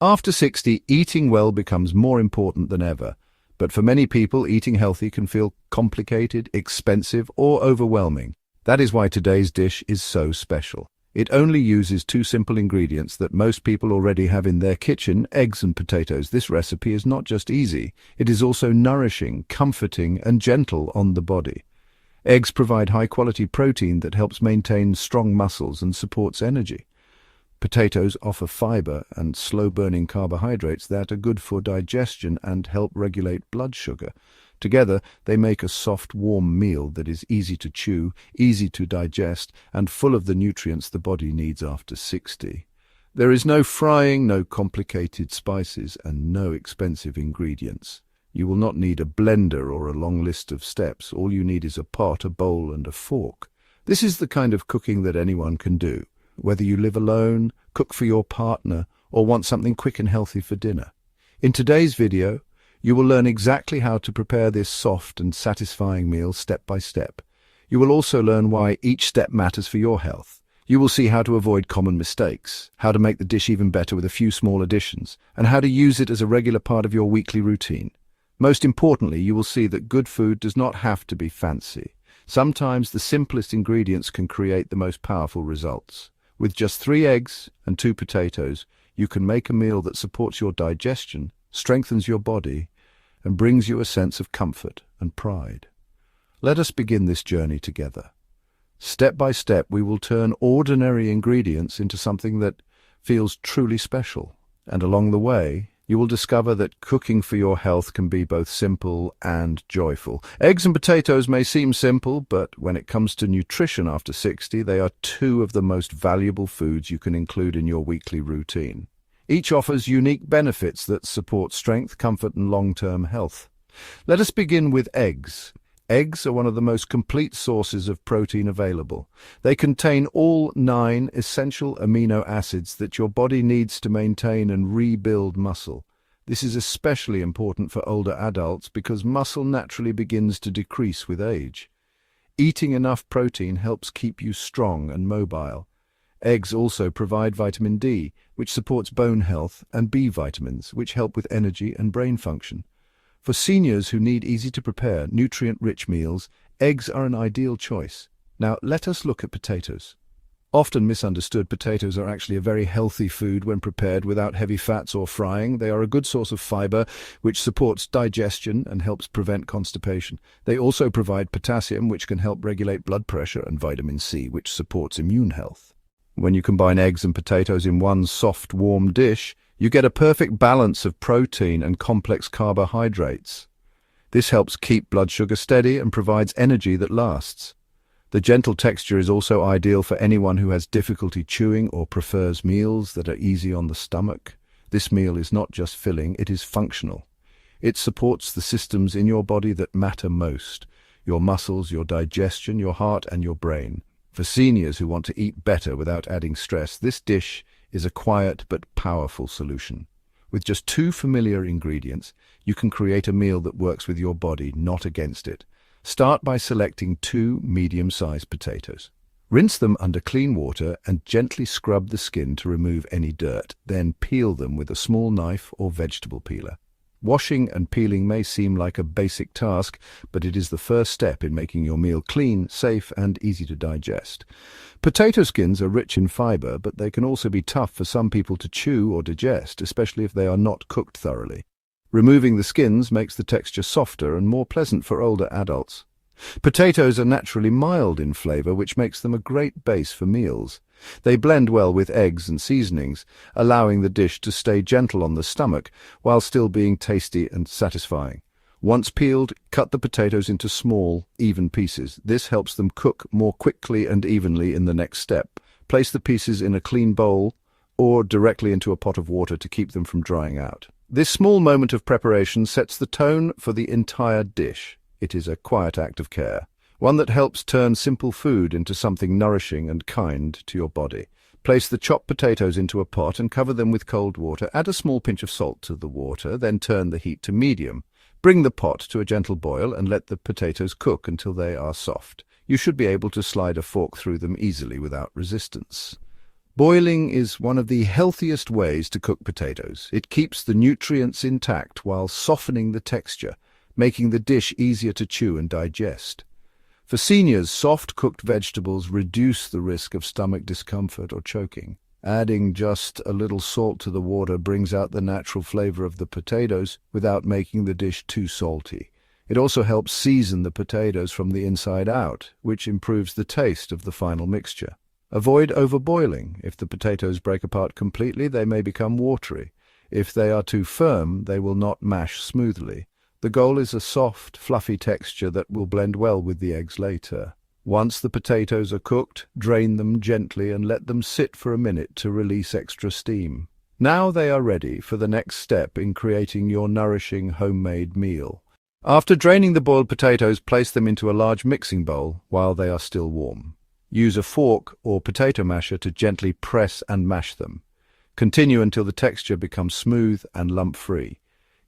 After 60, eating well becomes more important than ever. But for many people, eating healthy can feel complicated, expensive, or overwhelming. That is why today's dish is so special. It only uses two simple ingredients that most people already have in their kitchen: eggs and potatoes. This recipe is not just easy, it is also nourishing, comforting, and gentle on the body. Eggs provide high-quality protein that helps maintain strong muscles and supports energy. Potatoes offer fiber and slow-burning carbohydrates that are good for digestion and help regulate blood sugar. Together, they make a soft, warm meal that is easy to chew, easy to digest, and full of the nutrients the body needs after 60. There is no frying, no complicated spices, and no expensive ingredients. You will not need a blender or a long list of steps. All you need is a pot, a bowl, and a fork. This is the kind of cooking that anyone can do, whether you live alone, cook for your partner, or want something quick and healthy for dinner. In today's video, you will learn exactly how to prepare this soft and satisfying meal step by step. You will also learn why each step matters for your health. You will see how to avoid common mistakes, how to make the dish even better with a few small additions, and how to use it as a regular part of your weekly routine. Most importantly, you will see that good food does not have to be fancy. Sometimes the simplest ingredients can create the most powerful results. With just 3 eggs and 2 potatoes, you can make a meal that supports your digestion, strengthens your body, and brings you a sense of comfort and pride. Let us begin this journey together. Step by step, we will turn ordinary ingredients into something that feels truly special. And along the way, you will discover that cooking for your health can be both simple and joyful. Eggs and potatoes may seem simple, but when it comes to nutrition after 60, they are 2 of the most valuable foods you can include in your weekly routine. Each offers unique benefits that support strength, comfort, and long-term health. Let us begin with eggs. Eggs are one of the most complete sources of protein available. They contain all 9 essential amino acids that your body needs to maintain and rebuild muscle. This is especially important for older adults because muscle naturally begins to decrease with age. Eating enough protein helps keep you strong and mobile. Eggs also provide vitamin D, which supports bone health, and B vitamins, which help with energy and brain function. For seniors who need easy-to-prepare, nutrient-rich meals, eggs are an ideal choice. Now, let us look at potatoes. Often misunderstood, potatoes are actually a very healthy food when prepared without heavy fats or frying. They are a good source of fiber, which supports digestion and helps prevent constipation. They also provide potassium, which can help regulate blood pressure, and vitamin C, which supports immune health. When you combine eggs and potatoes in one soft, warm dish, you get a perfect balance of protein and complex carbohydrates. This helps keep blood sugar steady and provides energy that lasts. The gentle texture is also ideal for anyone who has difficulty chewing or prefers meals that are easy on the stomach. This meal is not just filling, it is functional. It supports the systems in your body that matter most: your muscles, your digestion, your heart, and your brain. For seniors who want to eat better without adding stress, this dish is a quiet but powerful solution. With just 2 familiar ingredients, you can create a meal that works with your body, not against it. Start by selecting 2 medium-sized potatoes. Rinse them under clean water and gently scrub the skin to remove any dirt. Then peel them with a small knife or vegetable peeler. Washing and peeling may seem like a basic task, but it is the first step in making your meal clean, safe, and easy to digest. Potato skins are rich in fiber, but they can also be tough for some people to chew or digest, especially if they are not cooked thoroughly. Removing the skins makes the texture softer and more pleasant for older adults. Potatoes are naturally mild in flavor, which makes them a great base for meals. They blend well with eggs and seasonings, allowing the dish to stay gentle on the stomach while still being tasty and satisfying. Once peeled, cut the potatoes into small, even pieces. This helps them cook more quickly and evenly in the next step. Place the pieces in a clean bowl or directly into a pot of water to keep them from drying out. This small moment of preparation sets the tone for the entire dish. It is a quiet act of care, one that helps turn simple food into something nourishing and kind to your body. Place the chopped potatoes into a pot and cover them with cold water. Add a small pinch of salt to the water, then turn the heat to medium. Bring the pot to a gentle boil and let the potatoes cook until they are soft. You should be able to slide a fork through them easily without resistance. Boiling is one of the healthiest ways to cook potatoes. It keeps the nutrients intact while softening the texture, making the dish easier to chew and digest. For seniors, soft cooked vegetables reduce the risk of stomach discomfort or choking. Adding just a little salt to the water brings out the natural flavor of the potatoes without making the dish too salty. It also helps season the potatoes from the inside out, which improves the taste of the final mixture. Avoid overboiling. If the potatoes break apart completely, they may become watery. If they are too firm, they will not mash smoothly. The goal is a soft, fluffy texture that will blend well with the eggs later. Once the potatoes are cooked, drain them gently and let them sit for a minute to release extra steam. Now they are ready for the next step in creating your nourishing homemade meal. After draining the boiled potatoes, place them into a large mixing bowl while they are still warm. Use a fork or potato masher to gently press and mash them. Continue until the texture becomes smooth and lump-free.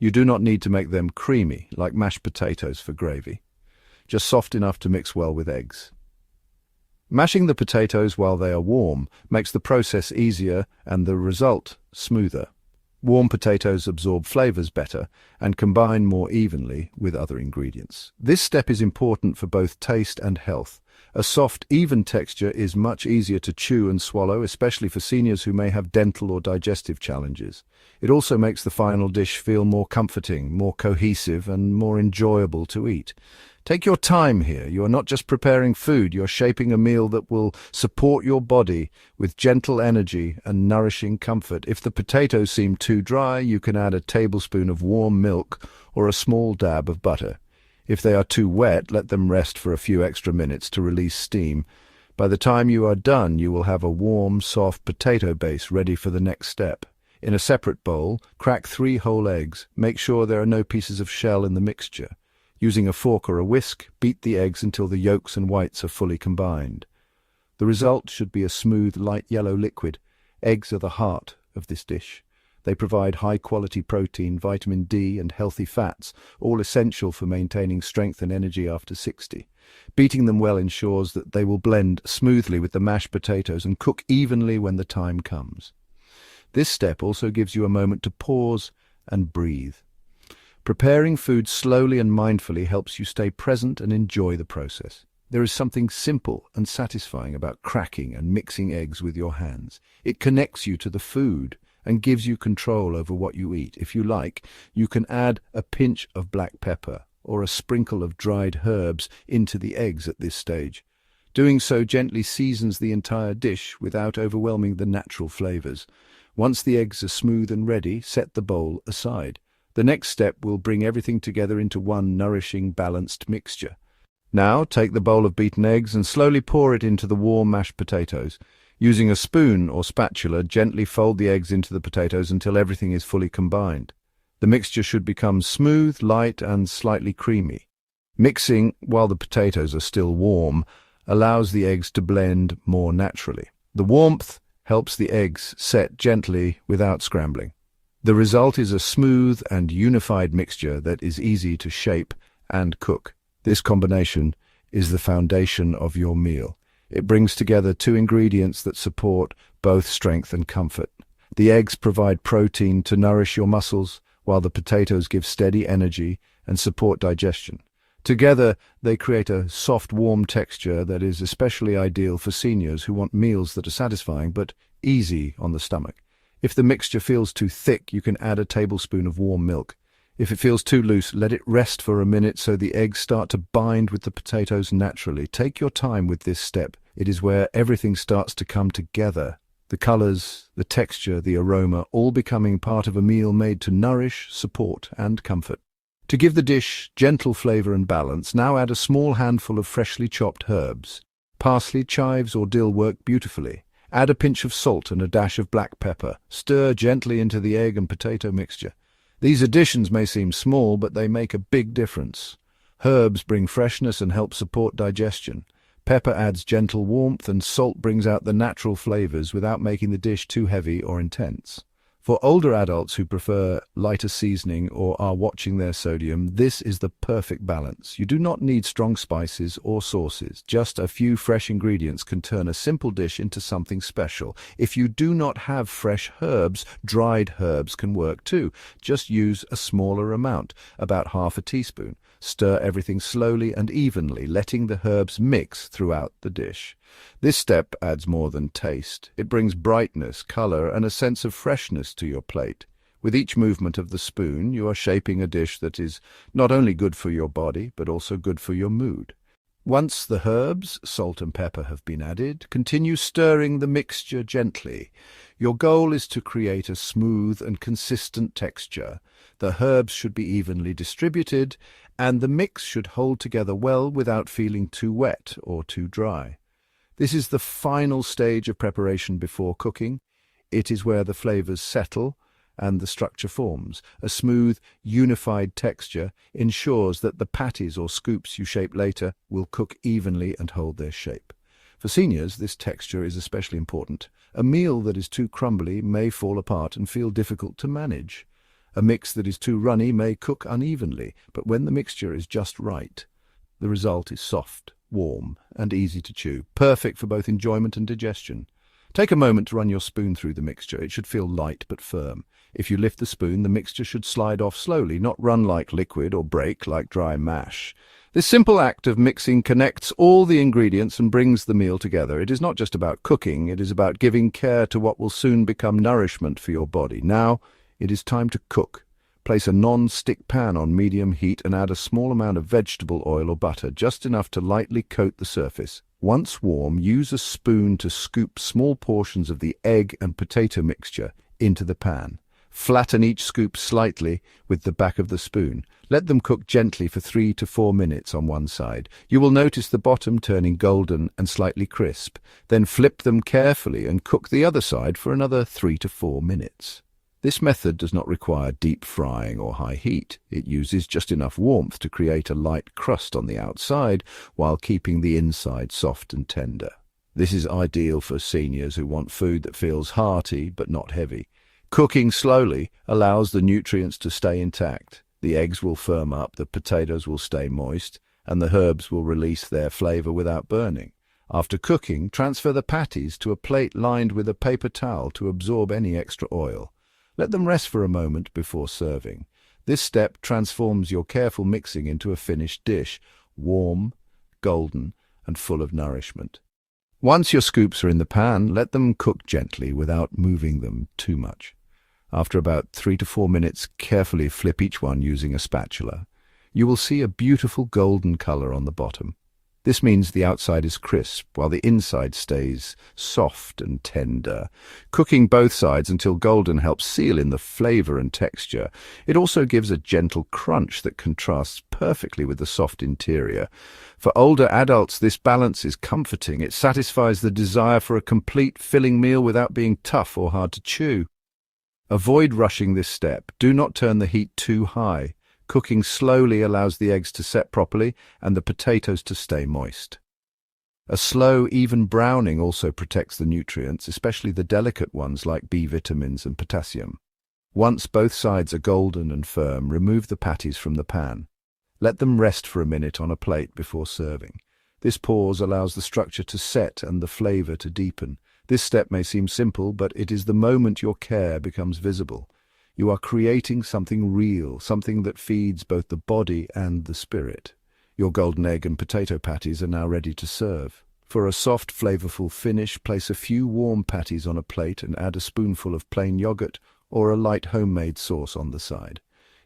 You do not need to make them creamy, like mashed potatoes for gravy. Just soft enough to mix well with eggs. Mashing the potatoes while they are warm makes the process easier and the result smoother. Warm potatoes absorb flavors better and combine more evenly with other ingredients. This step is important for both taste and health. A soft, even texture is much easier to chew and swallow, especially for seniors who may have dental or digestive challenges. It also makes the final dish feel more comforting, more cohesive, and more enjoyable to eat. Take your time here. You are not just preparing food, you're shaping a meal that will support your body with gentle energy and nourishing comfort. If the potatoes seem too dry, you can add a tablespoon of warm milk or a small dab of butter. If they are too wet, let them rest for a few extra minutes to release steam. By the time you are done, you will have a warm, soft potato base ready for the next step. In a separate bowl, crack 3 whole eggs. Make sure there are no pieces of shell in the mixture. Using a fork or a whisk, beat the eggs until the yolks and whites are fully combined. The result should be a smooth, light yellow liquid. Eggs are the heart of this dish. They provide high-quality protein, vitamin D, and healthy fats, all essential for maintaining strength and energy after 60. Beating them well ensures that they will blend smoothly with the mashed potatoes and cook evenly when the time comes. This step also gives you a moment to pause and breathe. Preparing food slowly and mindfully helps you stay present and enjoy the process. There is something simple and satisfying about cracking and mixing eggs with your hands. It connects you to the food and gives you control over what you eat. If you like, you can add a pinch of black pepper or a sprinkle of dried herbs into the eggs at this stage. Doing so gently seasons the entire dish without overwhelming the natural flavors. Once the eggs are smooth and ready, set the bowl aside. The next step will bring everything together into one nourishing, balanced mixture. Now, take the bowl of beaten eggs and slowly pour it into the warm mashed potatoes. Using a spoon or spatula, gently fold the eggs into the potatoes until everything is fully combined. The mixture should become smooth, light, and slightly creamy. Mixing while the potatoes are still warm allows the eggs to blend more naturally. The warmth helps the eggs set gently without scrambling. The result is a smooth and unified mixture that is easy to shape and cook. This combination is the foundation of your meal. It brings together 2 ingredients that support both strength and comfort. The eggs provide protein to nourish your muscles, while the potatoes give steady energy and support digestion. Together, they create a soft, warm texture that is especially ideal for seniors who want meals that are satisfying but easy on the stomach. If the mixture feels too thick, you can add a tablespoon of warm milk. If it feels too loose, let it rest for a minute so the eggs start to bind with the potatoes naturally. Take your time with this step. It is where everything starts to come together. The colors, the texture, the aroma, all becoming part of a meal made to nourish, support, and comfort. To give the dish gentle flavor and balance, now add a small handful of freshly chopped herbs. Parsley, chives, or dill work beautifully. Add a pinch of salt and a dash of black pepper. Stir gently into the egg and potato mixture. These additions may seem small, but they make a big difference. Herbs bring freshness and help support digestion. Pepper adds gentle warmth, and salt brings out the natural flavors without making the dish too heavy or intense. For older adults who prefer lighter seasoning or are watching their sodium, this is the perfect balance. You do not need strong spices or sauces. Just a few fresh ingredients can turn a simple dish into something special. If you do not have fresh herbs, dried herbs can work too. Just use a smaller amount, about half a teaspoon. Stir everything slowly and evenly, letting the herbs mix throughout the dish. This step adds more than taste. It brings brightness, color, and a sense of freshness to your plate. With each movement of the spoon, you are shaping a dish that is not only good for your body, but also good for your mood. Once the herbs, salt and pepper, have been added, continue stirring the mixture gently. Your goal is to create a smooth and consistent texture. The herbs should be evenly distributed, and the mix should hold together well without feeling too wet or too dry. This is the final stage of preparation before cooking. It is where the flavors settle and the structure forms. A smooth, unified texture ensures that the patties or scoops you shape later will cook evenly and hold their shape. For seniors, this texture is especially important. A meal that is too crumbly may fall apart and feel difficult to manage. A mix that is too runny may cook unevenly, but when the mixture is just right, the result is soft, warm, and easy to chew, perfect for both enjoyment and digestion. Take a moment to run your spoon through the mixture. It should feel light but firm. If you lift the spoon, the mixture should slide off slowly, not run like liquid or break like dry mash. This simple act of mixing connects all the ingredients and brings the meal together. It is not just about cooking, it is about giving care to what will soon become nourishment for your body. Now, it is time to cook. Place a non-stick pan on medium heat and add a small amount of vegetable oil or butter, just enough to lightly coat the surface. Once warm, use a spoon to scoop small portions of the egg and potato mixture into the pan. Flatten each scoop slightly with the back of the spoon. Let them cook gently for 3 to 4 minutes on one side. You will notice the bottom turning golden and slightly crisp. Then flip them carefully and cook the other side for another 3 to 4 minutes. This method does not require deep frying or high heat. It uses just enough warmth to create a light crust on the outside while keeping the inside soft and tender. This is ideal for seniors who want food that feels hearty but not heavy. Cooking slowly allows the nutrients to stay intact. The eggs will firm up, the potatoes will stay moist, and the herbs will release their flavor without burning. After cooking, transfer the patties to a plate lined with a paper towel to absorb any extra oil. Let them rest for a moment before serving. This step transforms your careful mixing into a finished dish, warm, golden, and full of nourishment. Once your scoops are in the pan, let them cook gently without moving them too much. After about 3 to 4 minutes, carefully flip each one using a spatula. You will see a beautiful golden color on the bottom. This means the outside is crisp, while the inside stays soft and tender. Cooking both sides until golden helps seal in the flavor and texture. It also gives a gentle crunch that contrasts perfectly with the soft interior. For older adults, this balance is comforting. It satisfies the desire for a complete, filling meal without being tough or hard to chew. Avoid rushing this step. Do not turn the heat too high. Cooking slowly allows the eggs to set properly and the potatoes to stay moist. A slow, even browning also protects the nutrients, especially the delicate ones like B vitamins and potassium. Once both sides are golden and firm, remove the patties from the pan. Let them rest for a minute on a plate before serving. This pause allows the structure to set and the flavor to deepen. This step may seem simple, but it is the moment your care becomes visible. You are creating something real, something that feeds both the body and the spirit. Your golden egg and potato patties are now ready to serve. For a soft, flavorful finish, place a few warm patties on a plate and add a spoonful of plain yogurt or a light homemade sauce on the side.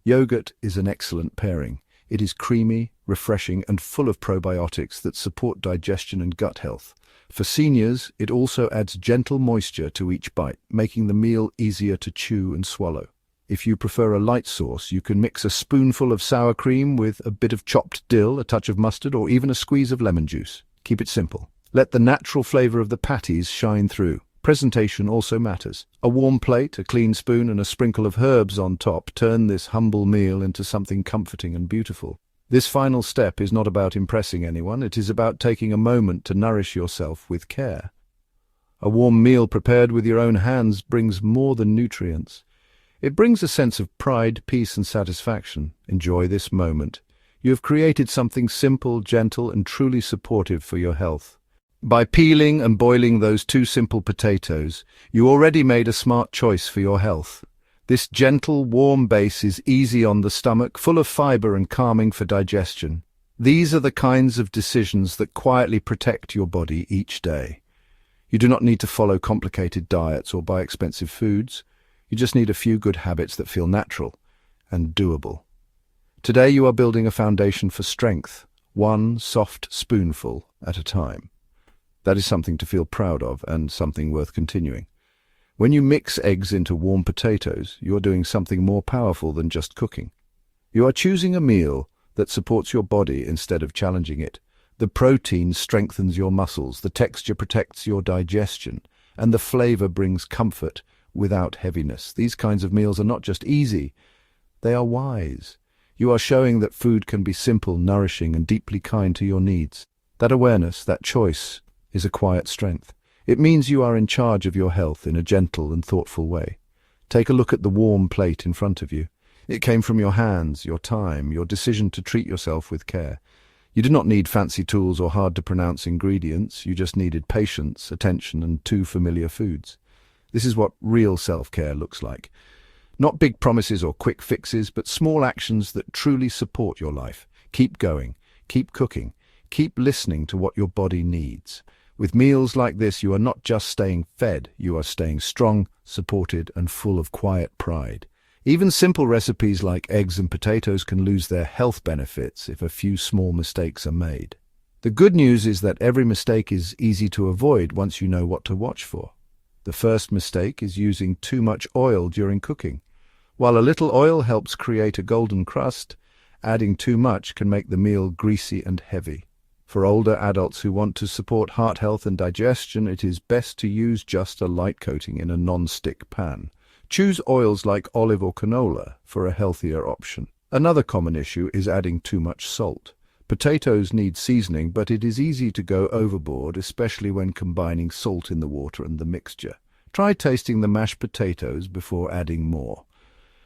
Yogurt is an excellent pairing. It is creamy, refreshing, and full of probiotics that support digestion and gut health. For seniors, it also adds gentle moisture to each bite, making the meal easier to chew and swallow. If you prefer a light sauce, you can mix a spoonful of sour cream with a bit of chopped dill, a touch of mustard, or even a squeeze of lemon juice. Keep it simple. Let the natural flavor of the patties shine through. Presentation also matters. A warm plate, a clean spoon, and a sprinkle of herbs on top turn this humble meal into something comforting and beautiful. This final step is not about impressing anyone. It is about taking a moment to nourish yourself with care. A warm meal prepared with your own hands brings more than nutrients. It brings a sense of pride, peace, and satisfaction. Enjoy this moment. You have created something simple, gentle, and truly supportive for your health. By peeling and boiling those two simple potatoes, you already made a smart choice for your health. This gentle, warm base is easy on the stomach, full of fiber and calming for digestion. These are the kinds of decisions that quietly protect your body each day. You do not need to follow complicated diets or buy expensive foods. You just need a few good habits that feel natural and doable. Today you are building a foundation for strength, one soft spoonful at a time. That is something to feel proud of and something worth continuing. When you mix eggs into warm potatoes, you are doing something more powerful than just cooking. You are choosing a meal that supports your body instead of challenging it. The protein strengthens your muscles, the texture protects your digestion, and the flavor brings comfort without heaviness. These kinds of meals are not just easy, they are wise. You are showing that food can be simple, nourishing, and deeply kind to your needs. That awareness, that choice, is a quiet strength. It means you are in charge of your health in a gentle and thoughtful way. Take a look at the warm plate in front of you. It came from your hands, your time, your decision to treat yourself with care. You did not need fancy tools or hard-to-pronounce ingredients. You just needed patience, attention, and two familiar foods. This is what real self-care looks like. Not big promises or quick fixes, but small actions that truly support your life. Keep going, keep cooking, keep listening to what your body needs. With meals like this, you are not just staying fed, you are staying strong, supported, and full of quiet pride. Even simple recipes like eggs and potatoes can lose their health benefits if a few small mistakes are made. The good news is that every mistake is easy to avoid once you know what to watch for. The first mistake is using too much oil during cooking. While a little oil helps create a golden crust, adding too much can make the meal greasy and heavy. For older adults who want to support heart health and digestion, it is best to use just a light coating in a non-stick pan. Choose oils like olive or canola for a healthier option. Another common issue is adding too much salt. Potatoes need seasoning, but it is easy to go overboard, especially when combining salt in the water and the mixture. Try tasting the mashed potatoes before adding more.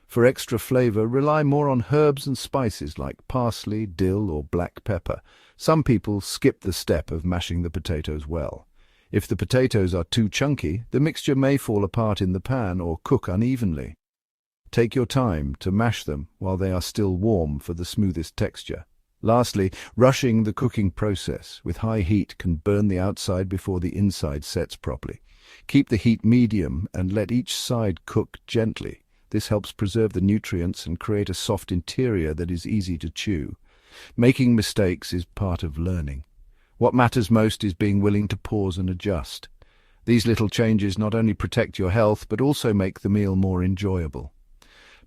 For extra flavor, rely more on herbs and spices like parsley, dill, or black pepper. Some people skip the step of mashing the potatoes well. If the potatoes are too chunky, the mixture may fall apart in the pan or cook unevenly. Take your time to mash them while they are still warm for the smoothest texture. Lastly, rushing the cooking process with high heat can burn the outside before the inside sets properly. Keep the heat medium and let each side cook gently. This helps preserve the nutrients and create a soft interior that is easy to chew. Making mistakes is part of learning. What matters most is being willing to pause and adjust. These little changes not only protect your health, but also make the meal more enjoyable.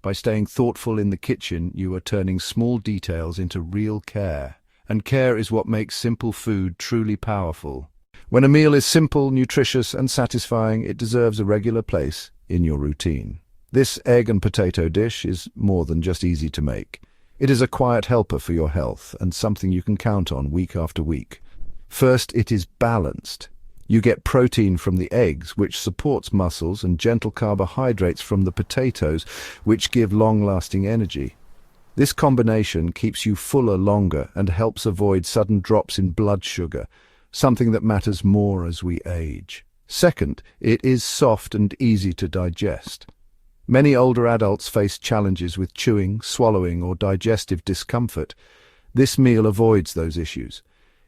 By staying thoughtful in the kitchen, you are turning small details into real care. And care is what makes simple food truly powerful. When a meal is simple, nutritious, and satisfying, it deserves a regular place in your routine. This egg and potato dish is more than just easy to make. It is a quiet helper for your health and something you can count on week after week. First, it is balanced. You get protein from the eggs, which supports muscles, and gentle carbohydrates from the potatoes, which give long-lasting energy. This combination keeps you fuller longer and helps avoid sudden drops in blood sugar, something that matters more as we age. Second, it is soft and easy to digest. Many older adults face challenges with chewing, swallowing, or digestive discomfort. This meal avoids those issues.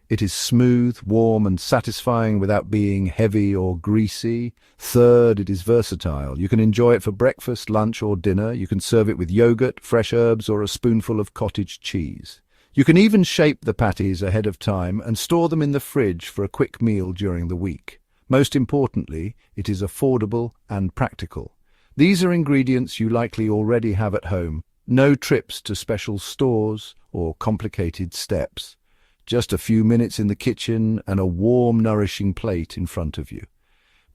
It is smooth, warm, and satisfying without being heavy or greasy. Third, it is versatile. You can enjoy it for breakfast, lunch, or dinner. You can serve it with yogurt, fresh herbs, or a spoonful of cottage cheese. You can even shape the patties ahead of time and store them in the fridge for a quick meal during the week. Most importantly, it is affordable and practical. These are ingredients you likely already have at home. No trips to special stores or complicated steps. Just a few minutes in the kitchen and a warm, nourishing plate in front of you.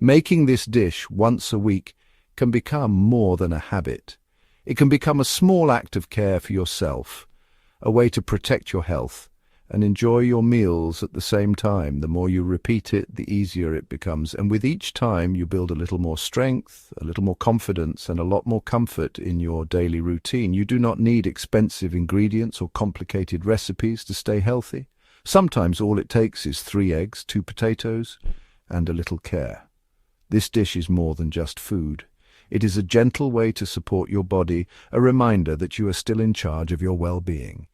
Making this dish once a week can become more than a habit. It can become a small act of care for yourself, a way to protect your health and enjoy your meals at the same time. The more you repeat it, the easier it becomes. And with each time, you build a little more strength, a little more confidence, and a lot more comfort in your daily routine. You do not need expensive ingredients or complicated recipes to stay healthy. Sometimes all it takes is 3 eggs, 2 potatoes, and a little care. This dish is more than just food. It is a gentle way to support your body, a reminder that you are still in charge of your well-being.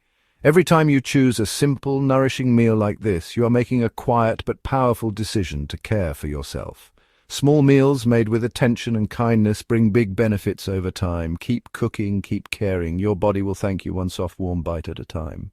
Every time you choose a simple, nourishing meal like this, you are making a quiet but powerful decision to care for yourself. Small meals made with attention and kindness bring big benefits over time. Keep cooking, keep caring. Your body will thank you one soft, warm bite at a time.